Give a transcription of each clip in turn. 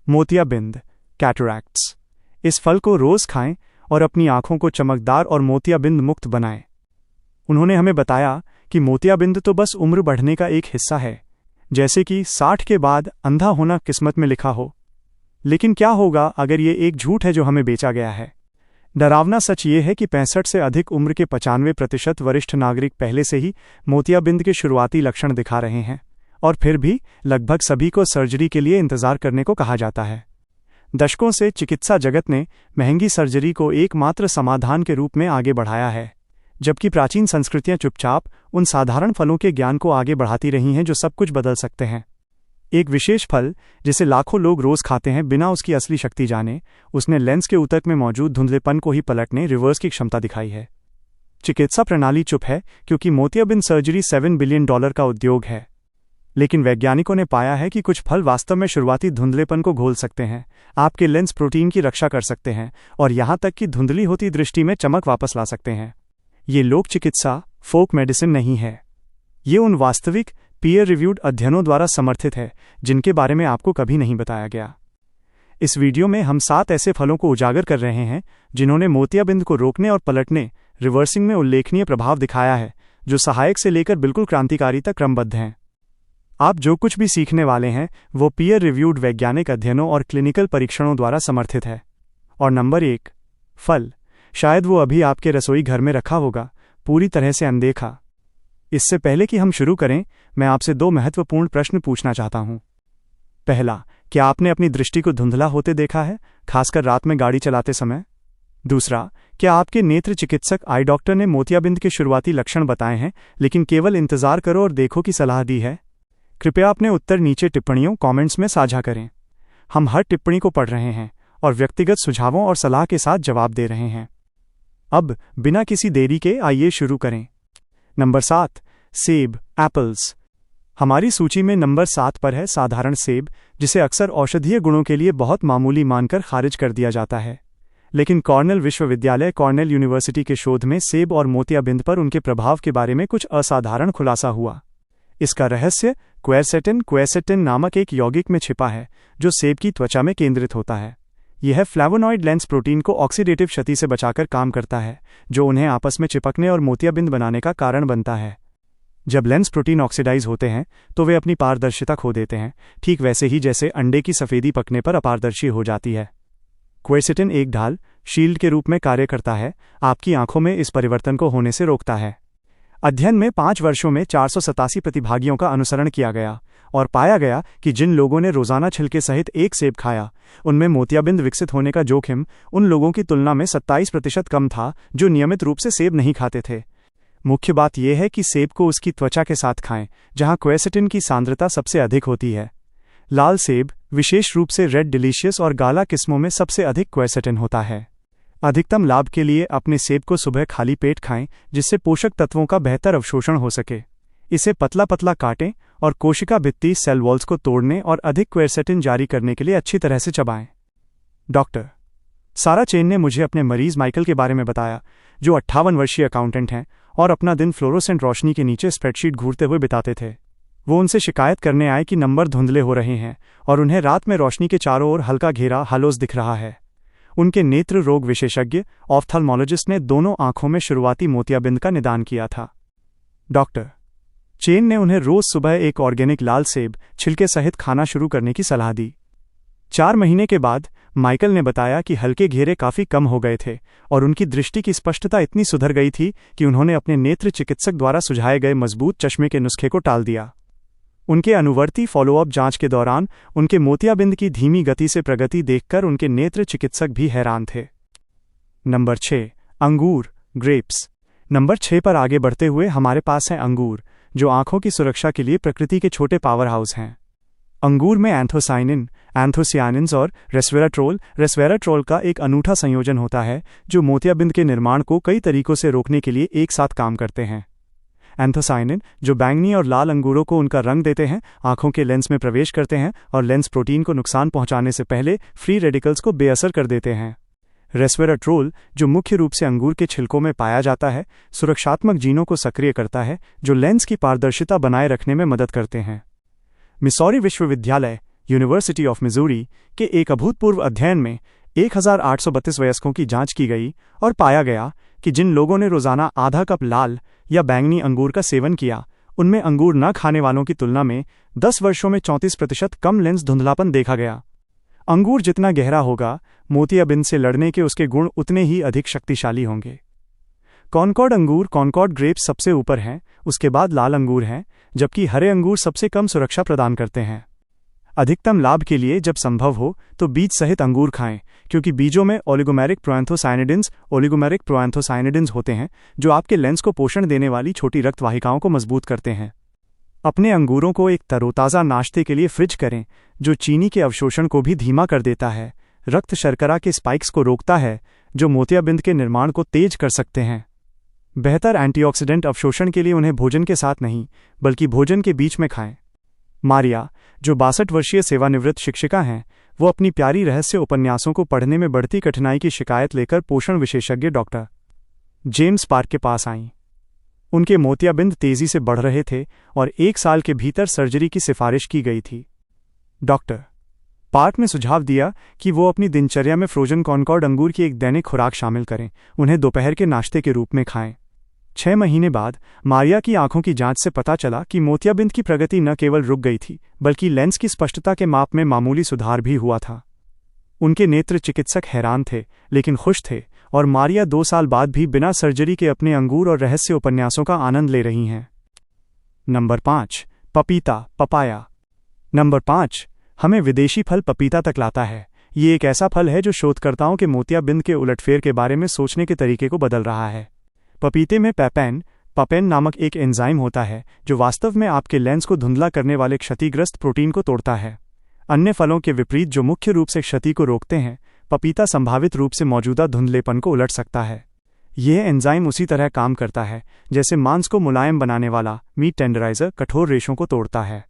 मोतियाबिंद, कैटरैक्ट्स। इस फल को रोज खाएं और अपनी आंखों को चमकदार और मोतियाबिंद मुक्त बनाएं। उन्होंने हमें बताया कि मोतियाबिंद तो बस उम्र बढ़ने का एक हिस्सा है, जैसे कि 60 के बाद अंधा होना किस्मत में लिखा हो। लेकिन क्या होगा अगर ये एक झूठ है जो हमें बेचा गया है? डरावना सच ये है कि 65 से अधिक उम्र के 95% वरिष्ठ नागरिक पहले से ही मोतियाबिंद के शुरुआती लक्षण दिखा रहे हैं, और फिर भी लगभग सभी को सर्जरी के लिए इंतजार करने को कहा जाता है। दशकों से चिकित्सा जगत ने महंगी सर्जरी को एकमात्र समाधान के रूप में आगे बढ़ाया है, जबकि प्राचीन संस्कृतियां चुपचाप उन साधारण फलों के ज्ञान को आगे बढ़ाती रही हैं जो सब कुछ बदल सकते हैं। एक विशेष फल जिसे लाखों लोग रोज खाते हैं बिना उसकी असली शक्ति जाने, उसने लेंस के ऊतक में मौजूद धुंधलेपन को ही पलटने रिवर्स की क्षमता दिखाई है। चिकित्सा प्रणाली चुप है क्योंकि मोतियाबिंद सर्जरी $7 बिलियन का उद्योग है, लेकिन वैज्ञानिकों ने पाया है कि कुछ फल वास्तव में शुरुआती धुंधलेपन को घोल सकते हैं, आपके लेंस प्रोटीन की रक्षा कर सकते हैं और यहां तक कि धुंधली होती दृष्टि में चमक वापस ला सकते हैं। ये लोक चिकित्सा, फोक मेडिसिन नहीं है। ये उन वास्तविक पीयर रिव्यूड अध्ययनों द्वारा समर्थित है जिनके बारे में आपको कभी नहीं बताया गया। इस वीडियो में हम 7 ऐसे फलों को उजागर कर रहे हैं जिन्होंने मोतियाबिंद को रोकने और पलटने, रिवर्सिंग में उल्लेखनीय प्रभाव दिखाया है, जो सहायक से लेकर बिल्कुल क्रांतिकारी तक क्रमबद्ध हैं। आप जो कुछ भी सीखने वाले हैं वो पीयर रिव्यूड वैज्ञानिक अध्ययनों और क्लिनिकल परीक्षणों द्वारा समर्थित है। और नंबर 1, फल। शायद वो अभी आपके रसोई घर में रखा होगा, पूरी तरह से अनदेखा। इससे पहले कि हम शुरू करें, मैं आपसे 2 महत्वपूर्ण प्रश्न पूछना चाहता हूं। पहला, क्या आपने अपनी दृष्टि को धुंधला होते देखा है, खासकर रात में गाड़ी चलाते समय? दूसरा, क्या आपके नेत्र चिकित्सक आई डॉक्टर ने मोतियाबिंद के शुरुआती लक्षण बताए हैं लेकिन केवल इंतजार करो और देखो की सलाह दी है? कृपया अपने उत्तर नीचे टिप्पणियों कमेंट्स में साझा करें। हम हर टिप्पणी को पढ़ रहे हैं और व्यक्तिगत सुझावों और सलाह के साथ जवाब दे रहे हैं। अब बिना किसी देरी के आइए शुरू करें। नंबर 7, सेब, एप्पल्स। हमारी सूची में नंबर 7 पर है साधारण सेब, जिसे अक्सर औषधीय गुणों के लिए बहुत मामूली मानकर खारिज कर दिया जाता है। लेकिन कॉर्नेल विश्वविद्यालय कॉर्नेल यूनिवर्सिटी के शोध में सेब और मोतियाबिंद पर उनके प्रभाव के बारे में कुछ असाधारण खुलासा हुआ। इसका रहस्य क्वेरसेटिन नामक एक यौगिक में छिपा है जो सेब की त्वचा में केंद्रित होता है। यह फ्लैवोनॉइड लेंस प्रोटीन को ऑक्सीडेटिव क्षति से बचाकर काम करता है, जो उन्हें आपस में चिपकने और मोतियाबिंद बनाने का कारण बनता है। जब लेंस प्रोटीन ऑक्सीडाइज होते हैं तो वे अपनी पारदर्शिता खो देते हैं, ठीक वैसे ही जैसे अंडे की सफेदी पकने पर अपारदर्शी हो जाती है। क्वेरसेटिन एक ढाल, शील्ड के रूप में कार्य करता है, आपकी आंखों में इस परिवर्तन को होने से रोकता है। अध्ययन में 5 वर्षों में 487 प्रतिभागियों का अनुसरण किया गया और पाया गया कि जिन लोगों ने रोजाना छिलके सहित एक सेब खाया, उनमें मोतियाबिंद विकसित होने का जोखिम उन लोगों की तुलना में 27% कम था जो नियमित रूप से सेब नहीं खाते थे। मुख्य बात यह है कि सेब को उसकी त्वचा के साथ खाएं, जहां क्वेरसेटिन की सांद्रता सबसे अधिक होती है। लाल सेब, विशेष रूप से रेड डिलीशियस और गाला किस्मों में सबसे अधिक क्वेरसेटिन होता है। अधिकतम लाभ के लिए अपने सेब को सुबह खाली पेट खाएं, जिससे पोषक तत्वों का बेहतर अवशोषण हो सके। इसे पतला पतला काटें और कोशिका भित्ति सेल वॉल्स को तोड़ने और अधिक क्वेरसेटिन जारी करने के लिए अच्छी तरह से चबाएं। डॉक्टर सारा चेन ने मुझे अपने मरीज माइकल के बारे में बताया, जो 58 वर्षीय अकाउंटेंट हैं और अपना दिन फ्लोरोसेंट रोशनी के नीचे स्प्रेडशीट घूरते हुए बिताते थे। वो उनसे शिकायत करने आए कि नंबर धुंधले हो रहे हैं और उन्हें रात में रोशनी के चारों ओर हल्का घेरा हालोज दिख रहा है। उनके नेत्र रोग विशेषज्ञ ऑफ्थल्मोलॉजिस्ट ने दोनों आंखों में शुरुआती मोतियाबिंद का निदान किया था। डॉक्टर चेन ने उन्हें रोज सुबह एक ऑर्गेनिक लाल सेब छिलके सहित खाना शुरू करने की सलाह दी। 4 महीने के बाद माइकल ने बताया कि हल्के घेरे काफी कम हो गए थे और उनकी दृष्टि की स्पष्टता इतनी सुधर गई थी कि उन्होंने अपने नेत्र चिकित्सक द्वारा सुझाए गए मजबूत चश्मे के नुस्खे को टाल दिया। उनके अनुवर्ती फॉलोअप जांच के दौरान उनके मोतियाबिंद की धीमी गति से प्रगति देखकर उनके नेत्र चिकित्सक भी हैरान थे। नंबर 6, अंगूर, ग्रेप्स। नंबर 6 पर आगे बढ़ते हुए हमारे पास है अंगूर, जो आंखों की सुरक्षा के लिए प्रकृति के छोटे पावर हाउस हैं। अंगूर में एंथोसाइनिन, एंथोसियानिन्स और रेस्वेराट्रोल का एक अनूठा संयोजन होता है जो मोतियाबिंद के निर्माण को कई तरीकों से रोकने के लिए एक साथ काम करते हैं। एंथोसाइनिन, जो बैंगनी और लाल अंगूरों को उनका रंग देते हैं, आंखों के लेंस में प्रवेश करते हैं और लेंस प्रोटीन को नुकसान पहुंचाने से पहले फ्री रेडिकल्स को बेअसर कर देते हैं। रेस्वेराट्रोल, जो मुख्य रूप से अंगूर के छिलकों में पाया जाता है, सुरक्षात्मक जीनों को सक्रिय करता है जो लेंस की पारदर्शिता बनाए रखने में मदद करते हैं। मिसौरी विश्वविद्यालय यूनिवर्सिटी ऑफ मिजूरी के एक अभूतपूर्व अध्ययन में 1832 वयस्कों की जांच की गई और पाया गया कि जिन लोगों ने रोजाना आधा कप लाल या बैंगनी अंगूर का सेवन किया, उनमें अंगूर न खाने वालों की तुलना में 10 वर्षों में 34% कम लेंस धुंधलापन देखा गया। अंगूर जितना गहरा होगा, मोतियाबिंद से लड़ने के उसके गुण उतने ही अधिक शक्तिशाली होंगे। कॉनकॉर्ड अंगूर, कॉनकॉर्ड ग्रेप्स सबसे ऊपर हैं, उसके बाद लाल अंगूर हैं, जबकि हरे अंगूर सबसे कम सुरक्षा प्रदान करते हैं। अधिकतम लाभ के लिए जब संभव हो तो बीज सहित अंगूर खाएं, क्योंकि बीजों में ओलिगोमेरिक प्रोएंथोसाइनिडिन्स होते हैं, जो आपके लेंस को पोषण देने वाली छोटी रक्त वाहिकाओं को मजबूत करते हैं। अपने अंगूरों को एक तरोताज़ा नाश्ते के लिए फ्रिज करें, जो चीनी के अवशोषण को भी धीमा कर देता है, रक्त शर्करा के स्पाइक्स को रोकता है, जो मोतियाबिंद के निर्माण को तेज कर सकते हैं। बेहतर एंटीऑक्सीडेंट अवशोषण के लिए उन्हें भोजन के साथ नहीं, बल्कि भोजन के बीच में खाएं। मारिया, जो 62 वर्षीय सेवानिवृत्त शिक्षिका हैं, वो अपनी प्यारी रहस्य उपन्यासों को पढ़ने में बढ़ती कठिनाई की शिकायत लेकर पोषण विशेषज्ञ डॉक्टर जेम्स पार्क के पास आईं। उनके मोतियाबिंद तेजी से बढ़ रहे थे और 1 साल के भीतर सर्जरी की सिफारिश की गई थी। डॉक्टर पार्क ने सुझाव दिया कि वो अपनी दिनचर्या में फ्रोजन कॉनकॉर्ड अंगूर की एक दैनिक खुराक शामिल करें, उन्हें दोपहर के नाश्ते के रूप में खाएं। 6 महीने बाद मारिया की आंखों की जांच से पता चला कि मोतियाबिंद की प्रगति न केवल रुक गई थी, बल्कि लेंस की स्पष्टता के माप में मामूली सुधार भी हुआ था। उनके नेत्र चिकित्सक हैरान थे, लेकिन खुश थे, और मारिया 2 साल बाद भी बिना सर्जरी के अपने अंगूर और रहस्य उपन्यासों का आनंद ले रही हैं। नंबर 5, पपीता, पपाया। नंबर 5 हमें विदेशी फल पपीता तक लाता है। ये एक ऐसा फल है जो शोधकर्ताओं के मोतियाबिंद के उलटफेर के बारे में सोचने के तरीके को बदल रहा है। पपीते में पपेन नामक एक एंजाइम होता है, जो वास्तव में आपके लेंस को धुंधला करने वाले क्षतिग्रस्त प्रोटीन को तोड़ता है। अन्य फलों के विपरीत, जो मुख्य रूप से क्षति को रोकते हैं, पपीता संभावित रूप से मौजूदा धुंधलेपन को उलट सकता है। यह एंजाइम उसी तरह काम करता है जैसे मांस को मुलायम बनाने वाला मीट टेंडराइजर कठोर रेशों को तोड़ता है,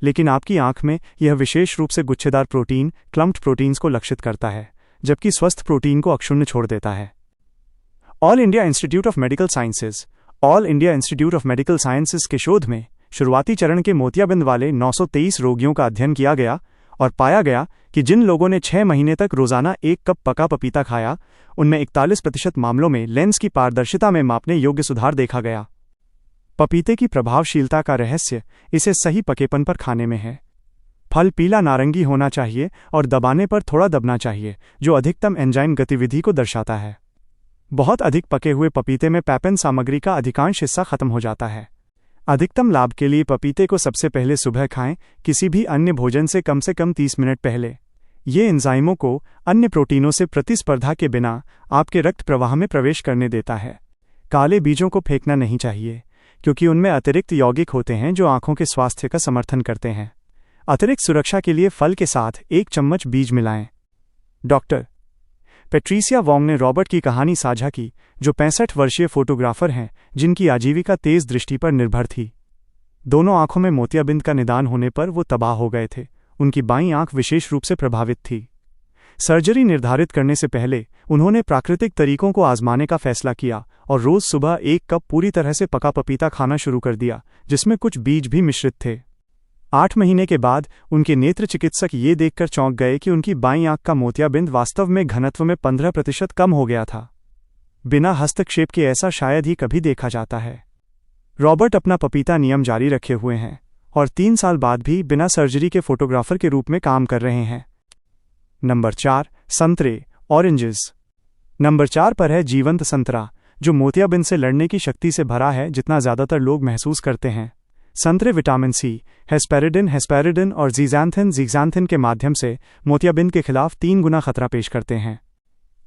लेकिन आपकी आंख में यह विशेष रूप से गुच्छेदार प्रोटीन, क्लम्प्ड प्रोटीन्स को लक्षित करता है, जबकि स्वस्थ प्रोटीन को अक्षुण्ण छोड़ देता है। All India institute of medical sciences के शोध में शुरुआती चरण के मोतियाबिंद वाले 923 रोगियों का अध्ययन किया गया और पाया गया कि जिन लोगों ने 6 महीने तक रोजाना 1 कप पका पपीता खाया, उनमें 41% मामलों में लेंस की पारदर्शिता में मापने योग्य सुधार देखा गया। पपीते की प्रभावशीलता का रहस्य इसे सही पकेपन पर खाने में है। फल पीला नारंगी होना चाहिए और दबाने पर थोड़ा दबना चाहिए, जो अधिकतम एंजाइम गतिविधि को दर्शाता है। बहुत अधिक पके हुए पपीते में पैपेन सामग्री का अधिकांश हिस्सा खत्म हो जाता है। अधिकतम लाभ के लिए पपीते को सबसे पहले सुबह खाएं, किसी भी अन्य भोजन से कम 30 मिनट पहले। ये एंजाइमों को अन्य प्रोटीनों से प्रतिस्पर्धा के बिना आपके रक्त प्रवाह में प्रवेश करने देता है। काले बीजों को फेंकना नहीं चाहिए, क्योंकि उनमें अतिरिक्त यौगिक होते हैं जो आंखों के स्वास्थ्य का समर्थन करते हैं। अतिरिक्त सुरक्षा के लिए फल के साथ 1 चम्मच बीज मिलाएं। डॉक्टर पेट्रिसिया वोंग ने रॉबर्ट की कहानी साझा की, जो 65 वर्षीय फोटोग्राफर हैं जिनकी आजीविका तेज दृष्टि पर निर्भर थी। दोनों आंखों में मोतियाबिंद का निदान होने पर वो तबाह हो गए थे। उनकी बाईं आंख विशेष रूप से प्रभावित थी। सर्जरी निर्धारित करने से पहले उन्होंने प्राकृतिक तरीकों को आजमाने का फैसला किया और रोज सुबह 1 कप पूरी तरह से पका पपीता खाना शुरू कर दिया, जिसमें कुछ बीज भी मिश्रित थे। 8 महीने के बाद उनके नेत्र चिकित्सक ये देखकर चौंक गए कि उनकी बाईं आंख का मोतियाबिंद वास्तव में घनत्व में 15% कम हो गया था। बिना हस्तक्षेप के ऐसा शायद ही कभी देखा जाता है। रॉबर्ट अपना पपीता नियम जारी रखे हुए हैं और 3 साल बाद भी बिना सर्जरी के फोटोग्राफर के रूप में काम कर रहे हैं। नंबर 4, संतरे, ऑरेंजेस। नंबर 4 पर है जीवंत संतरा, जो मोतियाबिंद से लड़ने की शक्ति से भरा है जितना ज्यादातर लोग महसूस करते हैं। संतरे विटामिन सी, हेस्पेरिडिन और ज़ीज़ैंथिन के माध्यम से मोतियाबिंद के खिलाफ 3 गुना खतरा पेश करते हैं।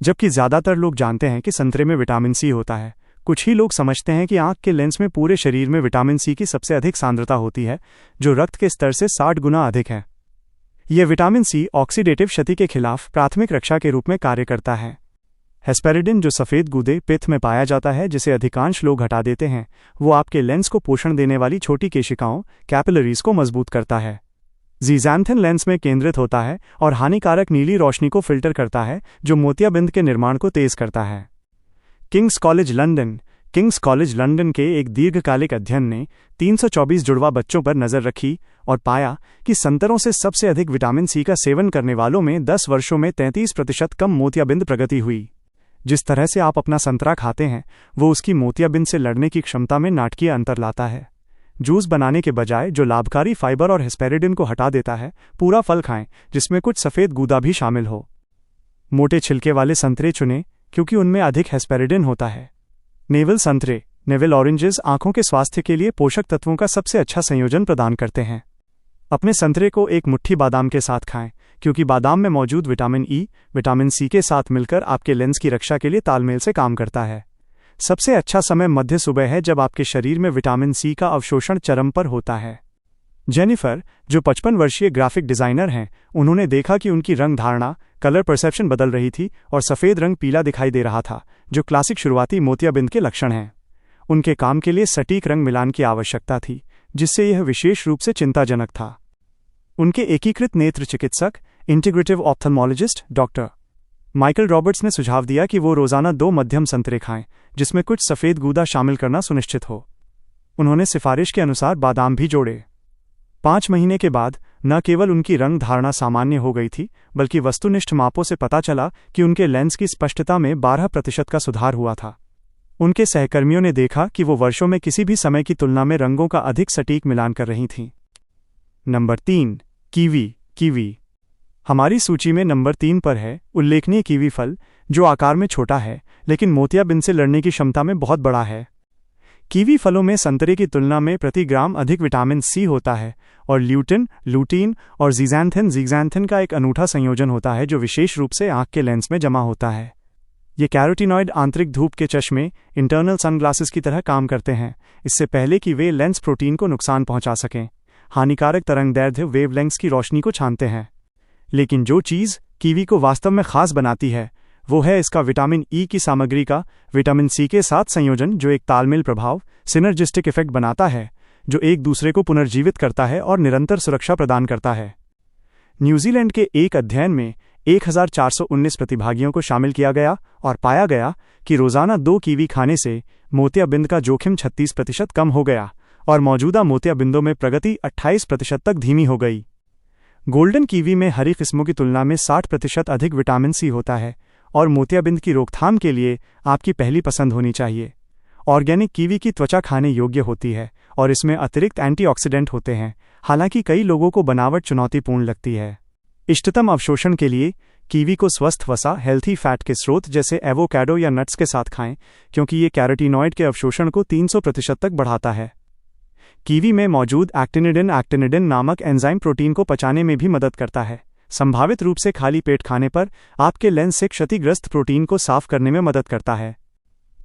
जबकि ज्यादातर लोग जानते हैं कि संतरे में विटामिन सी होता है, कुछ ही लोग समझते हैं कि आंख के लेंस में पूरे शरीर में विटामिन सी की सबसे अधिक सांद्रता होती है, जो रक्त के स्तर से 60 गुना अधिक है। यह विटामिन सी ऑक्सीडेटिव क्षति के खिलाफ प्राथमिक रक्षा के रूप में कार्य करता है। हेस्पेरिडिन, जो सफ़ेद गूदे पित्त में पाया जाता है, जिसे अधिकांश लोग हटा देते हैं, वो आपके लेंस को पोषण देने वाली छोटी केशिकाओं कैपिलरीज को मजबूत करता है। ज़ीज़ैंथिन लेंस में केंद्रित होता है और हानिकारक नीली रोशनी को फिल्टर करता है, जो मोतियाबिंद के निर्माण को तेज करता है। Kings college London Kings college London के एक दीर्घकालिक अध्ययन ने 324 जुड़वा बच्चों पर नज़र रखी और पाया कि संतरों से सबसे अधिक विटामिन सी का सेवन करने वालों में 10 वर्षों में 33% कम मोतियाबिंद प्रगति हुई। जिस तरह से आप अपना संतरा खाते हैं वो उसकी मोतियाबिंद से लड़ने की क्षमता में नाटकीय अंतर लाता है। जूस बनाने के बजाय जो लाभकारी फाइबर और हेस्पेरिडिन को हटा देता है, पूरा फल खाएं जिसमें कुछ सफ़ेद गूदा भी शामिल हो। मोटे छिलके वाले संतरे चुनें क्योंकि उनमें अधिक हेस्पेरिडिन होता है। नेवल संतरे, नेवल ऑरेंजेस आंखों के स्वास्थ्य के लिए पोषक तत्वों का सबसे अच्छा संयोजन प्रदान करते हैं। अपने संतरे को एक मुट्ठी बादाम के साथ खाएं क्योंकि बादाम में मौजूद विटामिन ई, विटामिन सी के साथ मिलकर आपके लेंस की रक्षा के लिए तालमेल से काम करता है। सबसे अच्छा समय मध्य सुबह है जब आपके शरीर में विटामिन सी का अवशोषण चरम पर होता है। जेनिफर, जो 55 वर्षीय ग्राफिक डिज़ाइनर हैं, उन्होंने देखा कि उनकी रंग धारणा, कलर परसेप्शन बदल रही थी और सफ़ेद रंग पीला दिखाई दे रहा था, जो क्लासिक शुरुआती मोतियाबिंद के लक्षण हैं। उनके काम के लिए सटीक रंग मिलान की आवश्यकता थी, जिससे यह विशेष रूप से चिंताजनक था। उनके एकीकृत नेत्र चिकित्सक, integrative ophthalmologist doctor Michael Roberts ने सुझाव दिया कि वो रोज़ाना 2 मध्यम संतरे खाएं जिसमें कुछ सफ़ेद गूदा शामिल करना सुनिश्चित हो। उन्होंने सिफारिश के अनुसार बादाम भी जोड़े। 5 महीने के बाद न केवल उनकी रंग धारणा सामान्य हो गई थी, बल्कि वस्तुनिष्ठ मापों से पता चला कि उनके लेंस की स्पष्टता में 12% का सुधार हुआ था। उनके सहकर्मियों ने देखा कि वो वर्षों में किसी भी समय की तुलना में रंगों का अधिक सटीक मिलान कर रही थीं। Number 3, kiwi. हमारी सूची में नंबर 3 पर है उल्लेखनीय कीवी फल, जो आकार में छोटा है लेकिन मोतियाबिंद से लड़ने की क्षमता में बहुत बड़ा है। कीवी फलों में संतरे की तुलना में प्रति ग्राम अधिक विटामिन सी होता है और ल्यूटिन, लूटीन और ज़ीज़ैंथिन का एक अनूठा संयोजन होता है जो विशेष रूप से आंख के लेंस में जमा होता है। ये कैरोटीनॉइड आंतरिक धूप के चश्मे, इंटरनल सनग्लासेस की तरह काम करते हैं, इससे पहले कि वे लेंस प्रोटीन को नुकसान पहुंचा सकें। हानिकारक तरंगदैर्ध्य वेवलेंथ्स की रोशनी को छानते हैं। लेकिन जो चीज़ कीवी को वास्तव में खास बनाती है वो है इसका विटामिन ई की सामग्री का विटामिन सी के साथ संयोजन, जो एक तालमेल प्रभाव, सिनर्जिस्टिक इफेक्ट बनाता है, जो एक दूसरे को पुनर्जीवित करता है और निरंतर सुरक्षा प्रदान करता है। न्यूजीलैंड के एक अध्ययन में 1419 प्रतिभागियों को शामिल किया गया और पाया गया कि रोज़ाना 2 कीवी खाने से मोतियाबिंद का जोखिम 36% कम हो गया और मौजूदा मोतियाबिंदों में प्रगति 28% तक धीमी हो गई। गोल्डन कीवी में हरी किस्मों की तुलना में 60% अधिक विटामिन सी होता है और मोतियाबिंद की रोकथाम के लिए आपकी पहली पसंद होनी चाहिए। ऑर्गेनिक कीवी की त्वचा खाने योग्य होती है और इसमें अतिरिक्त एंटीऑक्सीडेंट होते हैं, हालांकि कई लोगों को बनावट चुनौतीपूर्ण लगती है। इष्टतम अवशोषण के लिए कीवी को स्वस्थ वसा, हेल्थी फैट के स्रोत जैसे एवोकाडो या नट्स के साथ खाएं, क्योंकि ये कैरोटीनॉइड के अवशोषण को 300% तक बढ़ाता है। कीवी में मौजूद एक्टिनिडिन नामक एंजाइम प्रोटीन को पचाने में भी मदद करता है। संभावित रूप से खाली पेट खाने पर आपके लेंस से क्षतिग्रस्त प्रोटीन को साफ करने में मदद करता है।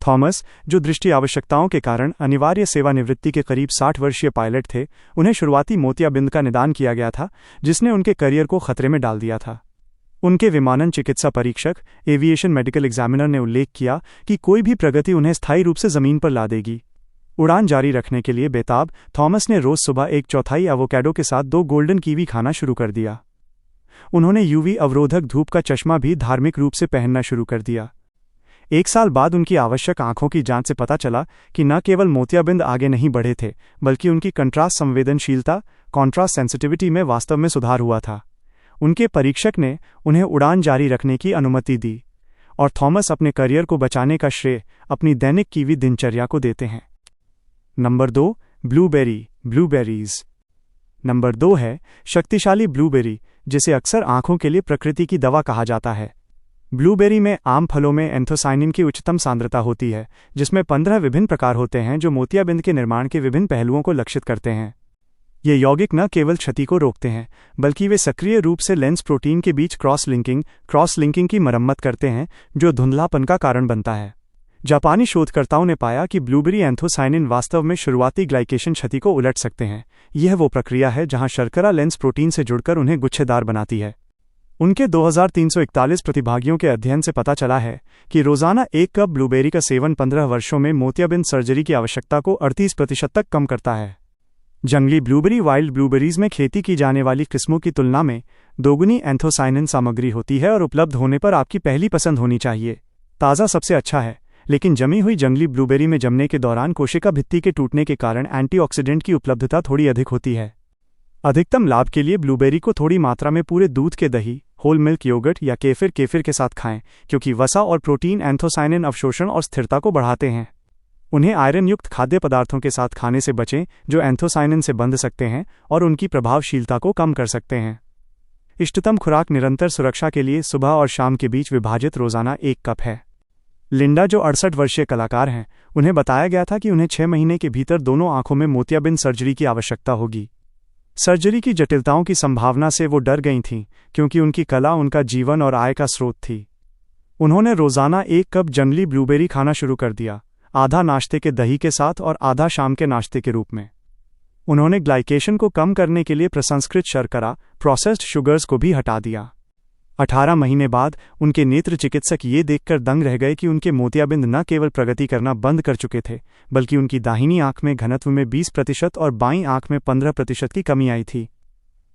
थॉमस, जो दृष्टि आवश्यकताओं के कारण अनिवार्य सेवानिवृत्ति के करीब 60 वर्षीय पायलट थे, उन्हें शुरुआती मोतियाबिंद का निदान किया गया था जिसने उनके करियर को खतरे में डाल दिया था। उनके विमानन चिकित्सा परीक्षक, एविएशन मेडिकल एग्जामिनर ने उल्लेख किया कि कोई भी प्रगति उन्हें स्थायी रूप से जमीन पर ला देगी। उड़ान जारी रखने के लिए बेताब, थॉमस ने रोज सुबह 1/4 एवोकाडो के साथ 2 गोल्डन कीवी खाना शुरू कर दिया। उन्होंने यूवी अवरोधक धूप का चश्मा भी धार्मिक रूप से पहनना शुरू कर दिया। 1 साल बाद उनकी आवश्यक आंखों की जांच से पता चला कि न केवल मोतियाबिंद आगे नहीं बढ़े थे, बल्कि उनकी कंट्रास्ट संवेदनशीलता, कॉन्ट्रास्ट सेंसिटिविटी में वास्तव में सुधार हुआ था। उनके परीक्षक ने उन्हें उड़ान जारी रखने की अनुमति दी और थॉमस अपने करियर को बचाने का श्रेय अपनी दैनिक कीवी दिनचर्या को देते हैं। Number 2, blueberries. नंबर 2 है शक्तिशाली ब्लूबेरी, जिसे अक्सर आंखों के लिए प्रकृति की दवा कहा जाता है। ब्लूबेरी में आम फलों में एंथोसाइनिन की उच्चतम सांद्रता होती है, जिसमें 15 विभिन्न प्रकार होते हैं जो मोतियाबिंद के निर्माण के विभिन्न पहलुओं को लक्षित करते हैं। ये यौगिक न केवल क्षति को रोकते हैं, बल्कि वे सक्रिय रूप से लेंस प्रोटीन के बीच क्रॉस लिंकिंग की मरम्मत करते हैं, जो धुंधलापन का कारण बनता है। जापानी शोधकर्ताओं ने पाया कि ब्लूबेरी एंथोसाइनिन वास्तव में शुरुआती ग्लाइकेशन क्षति को उलट सकते हैं। यह वो प्रक्रिया है जहां शर्करा लेंस प्रोटीन से जुड़कर उन्हें गुच्छेदार बनाती है। उनके 2341 प्रतिभागियों के अध्ययन से पता चला है कि रोजाना 1 कप ब्लूबेरी का सेवन 15 वर्षों में मोतियाबिंद सर्जरी की आवश्यकता को 38% तक कम करता है। जंगली ब्लूबेरी वाइल्ड ब्लूबेरीज में खेती की जाने वाली किस्मों की तुलना में दोगुनी एंथोसाइनिन सामग्री होती है और उपलब्ध होने पर आपकी पहली पसंद होनी चाहिए। ताज़ा सबसे अच्छा है, लेकिन जमी हुई जंगली ब्लूबेरी में जमने के दौरान कोशिका भित्ति के टूटने के कारण एंटीऑक्सीडेंट की उपलब्धता थोड़ी अधिक होती है। अधिकतम लाभ के लिए ब्लूबेरी को थोड़ी मात्रा में पूरे दूध के दही, होल मिल्क योगर्ट या केफिर के साथ खाएं, क्योंकि वसा और प्रोटीन एंथोसायनिन अवशोषण और स्थिरता को बढ़ाते हैं। उन्हें आयरन युक्त खाद्य पदार्थों के साथ खाने से बचें जो एंथोसायनिन से बंध सकते हैं और उनकी प्रभावशीलता को कम कर सकते हैं। इष्टतम खुराक निरंतर सुरक्षा के लिए सुबह और शाम के बीच विभाजित रोजाना 1 कप है। लिंडा, जो 68 वर्षीय कलाकार हैं, उन्हें बताया गया था कि उन्हें 6 महीने के भीतर दोनों आंखों में मोतियाबिंद सर्जरी की आवश्यकता होगी। सर्जरी की जटिलताओं की संभावना से वो डर गई थीं, क्योंकि उनकी कला उनका जीवन और आय का स्रोत थी। उन्होंने रोजाना 1 कप जंगली ब्लूबेरी खाना शुरू कर दिया, आधा नाश्ते के दही के साथ और आधा शाम के नाश्ते के रूप में। उन्होंने ग्लाइकेशन को कम करने के लिए प्रसंस्कृत शर्करा, प्रोसेस्ड शुगर्स को भी हटा दिया। 18 महीने बाद उनके नेत्र चिकित्सक ये देखकर दंग रह गए कि उनके मोतियाबिंद न केवल प्रगति करना बंद कर चुके थे, बल्कि उनकी दाहिनी आंख में घनत्व में 20% और बाईं आंख में 15% की कमी आई थी।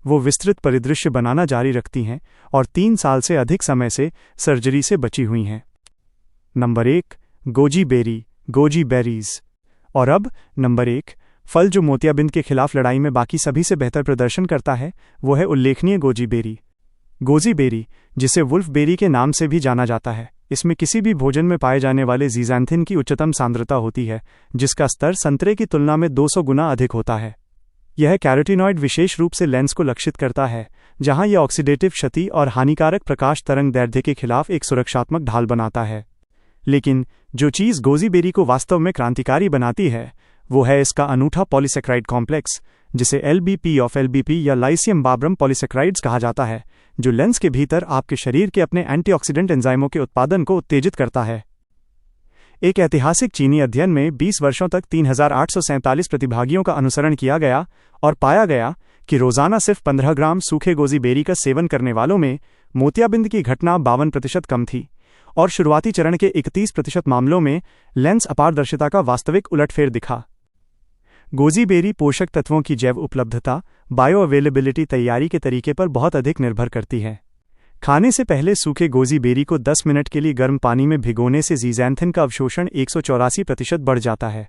वो विस्तृत परिदृश्य बनाना जारी रखती हैं और 3 साल से अधिक समय से सर्जरी से बची हुई हैं। Number 1, goji berries. और अब नंबर 1 फल जो मोतियाबिंद के खिलाफ लड़ाई में बाकी सभी से बेहतर प्रदर्शन करता है, वो है उल्लेखनीय गोजी बेरी, जिसे वुल्फ बेरी के नाम से भी जाना जाता है। इसमें किसी भी भोजन में पाए जाने वाले ज़ीज़ैंथिन की उच्चतम सांद्रता होती है, जिसका स्तर संतरे की तुलना में 200 गुना अधिक होता है। यह कैरोटीनॉइड विशेष रूप से लेंस को लक्षित करता है, जहां यह ऑक्सीडेटिव क्षति और हानिकारक प्रकाश तरंग दैर्ध्य के खिलाफ एक सुरक्षात्मक ढाल बनाता है। लेकिन जो चीज़ गोजी बेरी को वास्तव में क्रांतिकारी बनाती है, वो है इसका अनूठा पॉलीसेक्राइड कॉम्प्लेक्स, जिसे LBP या लाइसियम बाब्रम पॉलीसेक्राइड्स कहा जाता है, जो लेंस के भीतर आपके शरीर के अपने एंटीऑक्सीडेंट एंजाइमों के उत्पादन को उत्तेजित करता है। एक ऐतिहासिक चीनी अध्ययन में 20 वर्षों तक 3847 प्रतिभागियों का अनुसरण किया गया और पाया गया कि रोजाना सिर्फ 15 ग्राम सूखे गोजी बेरी का सेवन करने वालों में मोतियाबिंद की घटना 52% कम थी, और शुरुआती चरण के 31% मामलों में लेंस अपारदर्शिता का वास्तविक उलटफेर दिखा। गोजी बेरी पोषक तत्वों की जैव उपलब्धता, बायो अवेलेबिलिटी तैयारी के तरीके पर बहुत अधिक निर्भर करती है। खाने से पहले सूखे गोजी बेरी को 10 मिनट के लिए गर्म पानी में भिगोने से ज़ीज़ैंथिन का अवशोषण 184% बढ़ जाता है।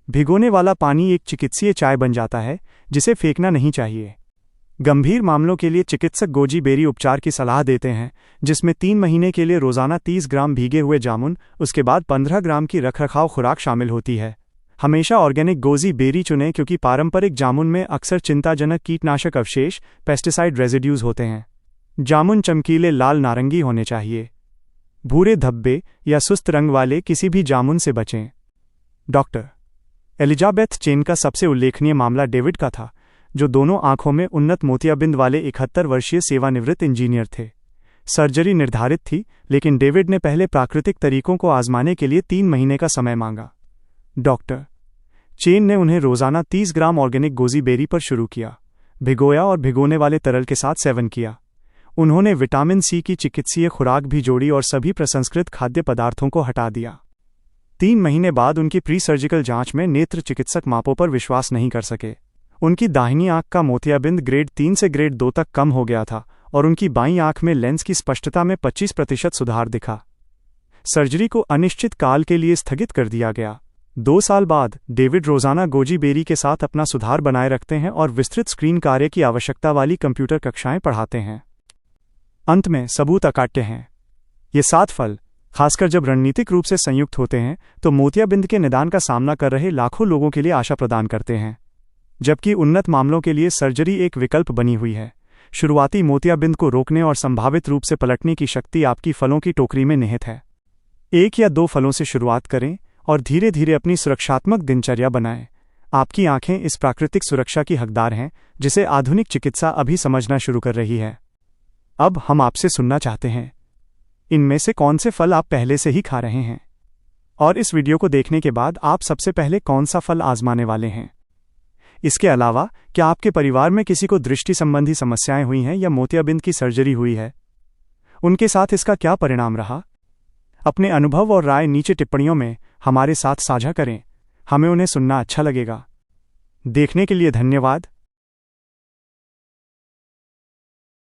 भिगोने वाला पानी एक चिकित्सीय चाय बन जाता है, जिसे फेंकना नहीं चाहिए। गंभीर मामलों के लिए चिकित्सक गोजी बेरी उपचार की सलाह देते हैं, जिसमें 3 महीने के लिए रोजाना 30 ग्राम भीगे हुए जामुन, उसके बाद 15 ग्राम की रखरखाव खुराक शामिल होती है। हमेशा ऑर्गेनिक गोजी बेरी चुनें, क्योंकि पारंपरिक जामुन में अक्सर चिंताजनक कीटनाशक अवशेष, पेस्टिसाइड रेजिड्यूज होते हैं। जामुन चमकीले लाल नारंगी होने चाहिए। भूरे धब्बे या सुस्त रंग वाले किसी भी जामुन से बचें। डॉक्टर एलिजाबेथ चेन का सबसे उल्लेखनीय मामला डेविड का था, जो दोनों आंखों में उन्नत मोतियाबिंद वाले 71 वर्षीय सेवानिवृत्त इंजीनियर थे। सर्जरी निर्धारित थी, लेकिन डेविड ने पहले प्राकृतिक तरीकों को आजमाने के लिए 3 महीने का समय मांगा। डॉक्टर चेन ने उन्हें रोजाना 30 ग्राम ऑर्गेनिक गोजी बेरी पर शुरू किया, भिगोया और भिगोने वाले तरल के साथ सेवन किया। उन्होंने विटामिन सी की चिकित्सीय खुराक भी जोड़ी और सभी प्रसंस्कृत खाद्य पदार्थों को हटा दिया। 3 महीने बाद उनकी प्री सर्जिकल जांच में नेत्र चिकित्सक मापों पर विश्वास नहीं कर सके। उनकी दाहिनी आंख का मोतियाबिंद ग्रेड 3 से ग्रेड 2 तक कम हो गया था और उनकी बाईं आंख में लेंस की स्पष्टता में 25% सुधार दिखा। सर्जरी को अनिश्चित काल के लिए स्थगित कर दिया गया। 2 साल बाद डेविड रोजाना गोजी बेरी के साथ अपना सुधार बनाए रखते हैं और विस्तृत स्क्रीन कार्य की आवश्यकता वाली कंप्यूटर कक्षाएं पढ़ाते हैं। अंत में सबूत अकाट्य हैं। ये 7 फल, खासकर जब रणनीतिक रूप से संयुक्त होते हैं, तो मोतियाबिंद के निदान का सामना कर रहे लाखों लोगों के लिए आशा प्रदान करते हैं, जबकि उन्नत मामलों के लिए सर्जरी एक विकल्प बनी हुई है। शुरुआती मोतियाबिंद को रोकने और संभावित रूप से पलटने की शक्ति आपकी फलों की टोकरी में निहित है। 1 या 2 फलों से शुरुआत करें और धीरे धीरे अपनी सुरक्षात्मक दिनचर्या बनाएं। आपकी आंखें इस प्राकृतिक सुरक्षा की हकदार हैं, जिसे आधुनिक चिकित्सा अभी समझना शुरू कर रही है। अब हम आपसे सुनना चाहते हैं, इनमें से कौन से फल आप पहले से ही खा रहे हैं, और इस वीडियो को देखने के बाद आप सबसे पहले कौन सा फल आजमाने वाले हैं। इसके अलावा क्या आपके परिवार में किसी को दृष्टि संबंधी समस्याएं हुई हैं या मोतियाबिंद की सर्जरी हुई है? उनके साथ इसका क्या परिणाम रहा? अपने अनुभव और राय नीचे टिप्पणियों में हमारे साथ साझा करें, हमें उन्हें सुनना अच्छा लगेगा। देखने के लिए धन्यवाद।